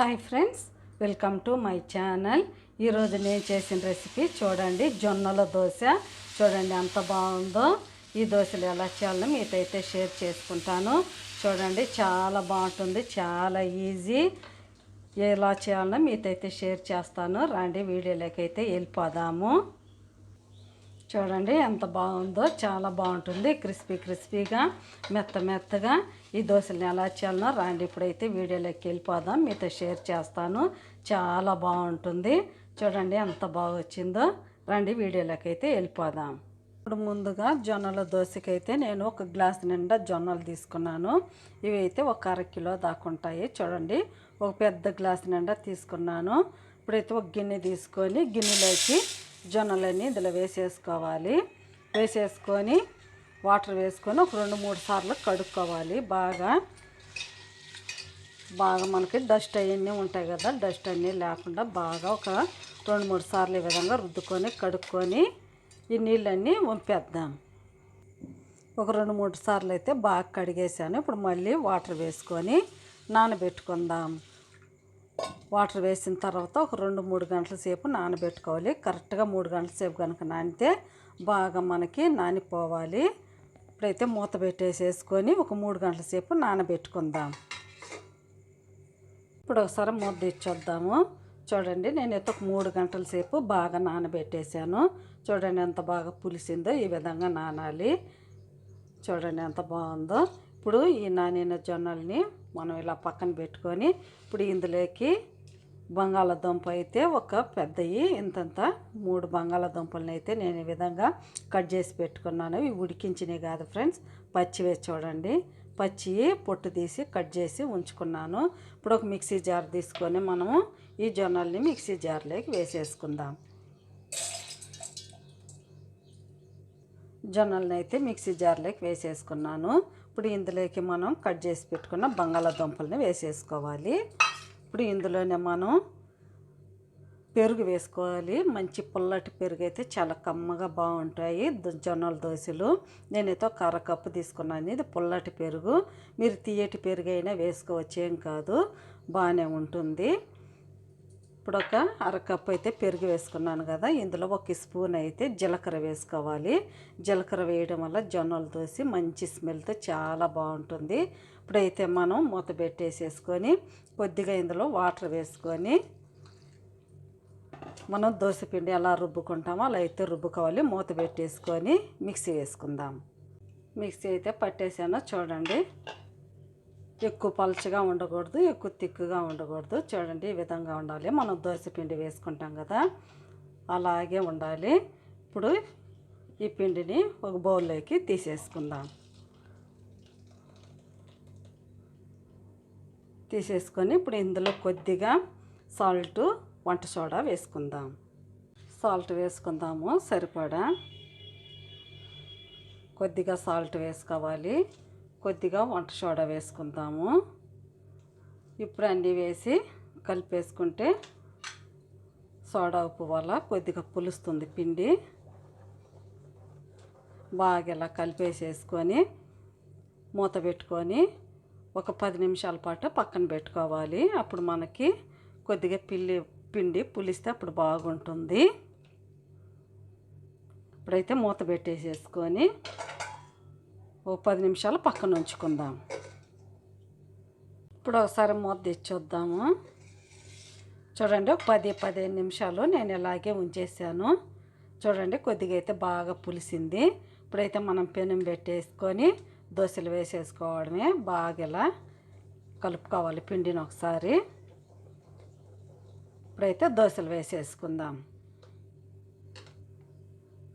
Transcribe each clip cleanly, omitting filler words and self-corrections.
Hi friends, welcome to my channel. ఈరోజు నేను చేసిన రెసిపీ చూడండి, జొన్నల దోశ. చూడండి ఎంత బాగుందో. ఈ దోశలు ఎలా చేయాలో మీతో అయితే షేర్ చేసుకుంటాను. చూడండి చాలా బాగుంటుంది, చాలా ఈజీ. ఎలా చేయాలో మీతో అయితే షేర్ చేస్తాను. రండి వీడియోలోకి అయితే వెళ్ళిపోదాము. చూడండి ఎంత బాగుందో, చాలా బాగుంటుంది. క్రిస్పీగా మెత్తగా ఈ దోశలను ఎలా చేయాలనో రండి ఇప్పుడైతే వీడియోలోకి వెళ్ళిపోదాం. మీతో షేర్ చేస్తాను. చాలా బాగుంటుంది. చూడండి ఎంత బాగా వచ్చిందో. రండి వీడియోలోకి అయితే వెళ్ళిపోదాం. ఇప్పుడు ముందుగా జొన్నల దోశకైతే నేను ఒక గ్లాస్ నిండా జొన్నలు తీసుకున్నాను. ఇవి అయితే ఒక అరకిలో దాకా ఉంటాయి. చూడండి ఒక పెద్ద గ్లాస్ నిండా తీసుకున్నాను. ఇప్పుడైతే ఒక గిన్నె తీసుకొని గిన్నెలోకి జొన్నలన్నీ ఇందులో వేసేసుకోవాలి. వేసేసుకొని వాటర్ వేసుకొని ఒక 2-3 సార్లు కడుక్కోవాలి. బాగా మనకి డస్ట్ అవన్నీ ఉంటాయి కదా, డస్ట్ అన్నీ లేకుండా బాగా ఒక 2-3 సార్లు ఈ విధంగా రుద్దుకొని కడుక్కొని ఈ నీళ్ళన్నీ వంపేద్దాం. ఒక 2-3 సార్లు అయితే బాగా కడిగేసాను. ఇప్పుడు మళ్ళీ వాటర్ వేసుకొని నానబెట్టుకుందాం. వాటర్ వేసిన తర్వాత ఒక 2-3 గంటల సేపు నానబెట్టుకోవాలి. కరెక్ట్గా 3 గంటల సేపు కనుక నానితే బాగా మనకి నానిపోవాలి. ఇప్పుడైతే మూత పెట్టేసేసుకొని ఒక 3 గంటల సేపు నానబెట్టుకుందాం. ఇప్పుడు ఒకసారి మూత తెచ్చొద్దాము. చూడండి నేనైతే ఒక 3 గంటల సేపు బాగా నానబెట్టేశాను. చూడండి ఎంత బాగా పులిసిందో. ఈ విధంగా నానాలి. చూడండి ఎంత బాగుందో. ఇప్పుడు ఈ నానిన జొన్నల్ని మనం ఇలా పక్కన పెట్టుకొని ఇప్పుడు ఇందులోకి బంగాళాదుంప అయితే ఒక పెద్దవి ఇంతంత 3 బంగాళాదుంపలను అయితే నేను ఈ విధంగా కట్ చేసి పెట్టుకున్నాను. ఇవి ఉడికించినవి కాదు ఫ్రెండ్స్, పచ్చివే. చూడండి పచ్చి పొట్టు తీసి కట్ చేసి ఉంచుకున్నాను. ఇప్పుడు ఒక మిక్సీ జార్ తీసుకొని మనము ఈ జొన్నల్ని మిక్సీ జార్లోకి వేసేసుకుందాం. జొన్నలను అయితే మిక్సీ జార్లోకి వేసేసుకున్నాను. ఇప్పుడు ఇందులోకి మనం కట్ చేసి పెట్టుకున్న బంగాళాదుంపల్ని వేసేసుకోవాలి. ఇప్పుడు ఇందులోనే మనం పెరుగు వేసుకోవాలి. మంచి పుల్లటి పెరుగు అయితే చాలా కమ్మగా బాగుంటాయి జొన్నల దోశలు. నేనైతే ఒక అరకప్పు తీసుకున్నాను. ఇది పుల్లటి పెరుగు. మీరు తీయటి పెరుగు అయినా వేసుకోవచ్చు, ఏం కాదు, బాగానే ఉంటుంది. ఇప్పుడు ఒక అరకప్పు అయితే పెరుగు వేసుకున్నాను కదా, ఇందులో 1 స్పూన్ అయితే జీలకర్ర వేసుకోవాలి. జీలకర్ర వేయడం వల్ల జొన్నల దోశ మంచి స్మెల్తో చాలా బాగుంటుంది. ఇప్పుడైతే మనం మూత పెట్టేసేసుకొని కొద్దిగా ఇందులో వాటర్ వేసుకొని మనం దోశ పిండి ఎలా రుబ్బుకుంటామో అలా అయితే రుబ్బుకోవాలి. మూత పెట్టేసుకొని మిక్సీ వేసుకుందాం. మిక్సీ అయితే పట్టేసాను. చూడండి ఎక్కువ పలచగా ఉండకూడదు, ఎక్కువ తిక్కుగా ఉండకూడదు. చూడండి ఈ విధంగా ఉండాలి. మనం దోశ పిండి వేసుకుంటాం కదా, అలాగే ఉండాలి. ఇప్పుడు ఈ పిండిని ఒక బౌల్లోకి తీసేసుకుందాం. తీసేసుకొని ఇప్పుడు ఇందులో కొద్దిగా సాల్ట్, వంట సోడా వేసుకుందాం. సాల్ట్ వేసుకుందాము సరిపడా. కొద్దిగా సాల్ట్ వేసుకోవాలి. కొద్దిగా వంట సోడా వేసుకుందాము. ఇప్పుడు అన్నీ వేసి కలిపేసుకుంటే సోడా ఉప్పు వల్ల కొద్దిగా పులుస్తుంది పిండి. బాగా ఇలా కలిపేసేసుకొని మూత పెట్టుకొని ఒక 10 నిమిషాల పాటు పక్కన పెట్టుకోవాలి. అప్పుడు మనకి కొద్దిగా పిండి పులిస్తే అప్పుడు బాగుంటుంది. ఇప్పుడైతే మూత పెట్టేసేసుకొని ఓ 10 నిమిషాలు పక్కన ఉంచుకుందాం. ఇప్పుడు ఒకసారి మూత తెచ్చొద్దాము. చూడండి ఒక 10-15 నిమిషాలు నేను ఇలాగే ఉంచేసాను. చూడండి కొద్దిగా అయితే బాగా పులిసింది. ఇప్పుడైతే మనం పెనం పెట్టేసుకొని దోశలు వేసేసుకోవడమే. బాగా ఇలా కలుపుకోవాలి పిండిని ఒకసారి. ఇప్పుడైతే దోశలు వేసేసుకుందాం.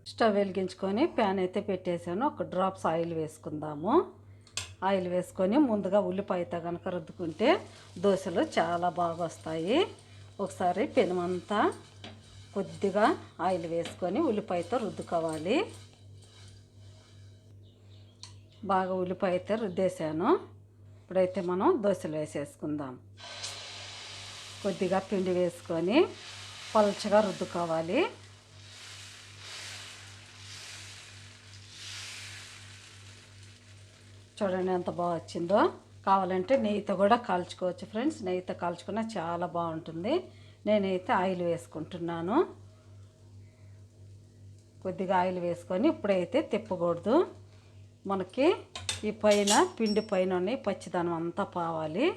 స్టవ్ వెలిగించుకొని ప్యాన్ అయితే పెట్టేసాను. ఒక డ్రాప్స్ ఆయిల్ వేసుకుందాము. ఆయిల్ వేసుకొని ముందుగా ఉల్లిపాయతో కనుక రుద్దుకుంటే దోశలు చాలా బాగా వస్తాయి. ఒకసారి పెనమంతా కొద్దిగా ఆయిల్ వేసుకొని ఉల్లిపాయతో రుద్దుకోవాలి. బాగా ఉల్లిపాయతో రుద్దేశాను. ఇప్పుడైతే మనం దోశలు వేసేసుకుందాం. కొద్దిగా పిండి వేసుకొని పల్చగా రుద్దుకోవాలి. చూడండి ఎంత బాగా వచ్చిందో. కావాలంటే నెయ్యితో కూడా కాల్చుకోవచ్చు ఫ్రెండ్స్. నెయ్యితో కాల్చుకున్న చాలా బాగుంటుంది. నేనైతే ఆయిల్ వేసుకుంటున్నాను. కొద్దిగా ఆయిల్ వేసుకొని ఇప్పుడైతే తిప్పకూడదు. మనకి ఈ పైన పిండి పైన ఉన్నాయి పచ్చిదనం అంతా పోవాలి.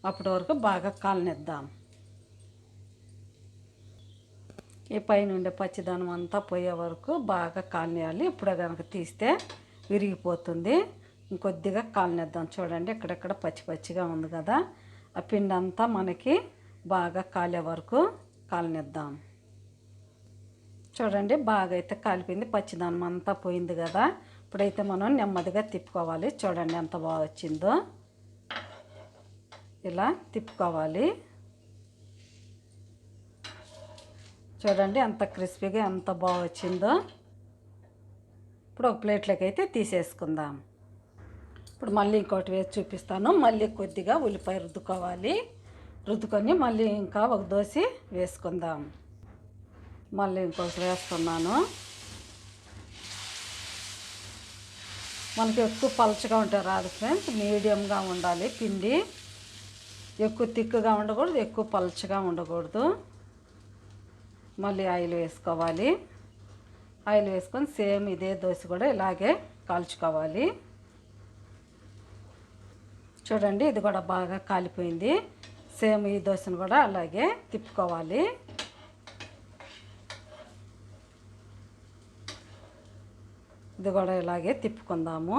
అప్పటి వరకు బాగా కాలనిద్దాం. ఈ పైన ఉండే పచ్చిదనం అంతా పోయే వరకు బాగా కాలనియాలి. ఇప్పుడు కనుక తీస్తే విరిగిపోతుంది. ఇంకొద్దిగా కాలనిద్దాం. చూడండి ఇక్కడెక్కడ పచ్చి పచ్చిగా ఉంది కదా, ఆ పిండి అంతా మనకి బాగా కాలే వరకు కాలనిద్దాం. చూడండి బాగా అయితే కాలిపోయింది, పచ్చిదనం అంతా పోయింది కదా. ఇప్పుడైతే మనం నెమ్మదిగా తిప్పుకోవాలి. చూడండి ఎంత బాగా వచ్చిందో, ఇలా తిప్పుకోవాలి. చూడండి ఎంత క్రిస్పీగా ఎంత బాగా వచ్చిందో. ఇప్పుడు ఒక ప్లేట్లోకి అయితే తీసేసుకుందాం. ఇప్పుడు మళ్ళీ ఇంకోటి వేసి చూపిస్తాను. మళ్ళీ కొద్దిగా ఉల్లిపాయ రుద్దుకోవాలి. రుద్దుకొని మళ్ళీ ఇంకా ఒక దోశ వేసుకుందాం. మళ్ళీ ఇంకొకటి వేస్తున్నాను. మనకి ఎక్కువ పలచగా ఉంటే రాదు ఫ్రెండ్స్, మీడియంగా ఉండాలి పిండి. ఎక్కువ తిక్కుగా ఉండకూడదు, ఎక్కువ పలచగా ఉండకూడదు. మళ్ళీ ఆయిల్ వేసుకోవాలి. ఆయిల్ వేసుకొని సేమ్ ఇదే దోశ కూడా ఇలాగే కాల్చుకోవాలి. చూడండి ఇది కూడా బాగా కాలిపోయింది. సేమ్ ఈ దోశను కూడా అలాగే తిప్పుకోవాలి. ఇది కూడా ఇలాగే తిప్పుకుందాము.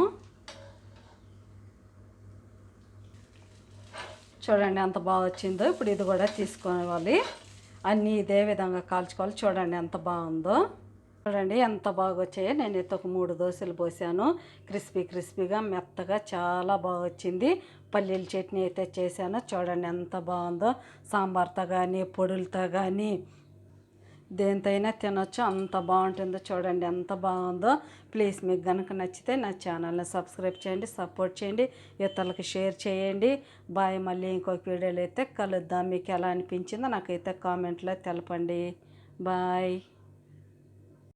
చూడండి ఎంత బాగా వచ్చిందో. ఇప్పుడు ఇది కూడా తీసుకోవాలి. అన్నీ ఇదే విధంగా కాల్చుకోవాలి. చూడండి ఎంత బాగుందో. చూడండి ఎంత బాగా వచ్చాయో. నేను అయితే ఒక 3 దోశలు పోసాను. క్రిస్పీగా మెత్తగా చాలా బాగా వచ్చింది. పల్లీల చట్నీ అయితే చేశాను. చూడండి ఎంత బాగుందో. సాంబార్తో కానీ పొడులతో కానీ దేనితోనైనా తినొచ్చు, అంత బాగుంటుందో. చూడండి ఎంత బాగుందో. ప్లీజ్ మీకు కనుక నచ్చితే నా ఛానల్ని సబ్స్క్రైబ్ చేయండి, సపోర్ట్ చేయండి, ఇతరులకు షేర్ చేయండి. బాయ్. మళ్ళీ ఇంకొక వీడియోలో అయితే కలుద్దాం. మీకు ఎలా అనిపించిందో నాకైతే కామెంట్లో తెలపండి. బాయ్.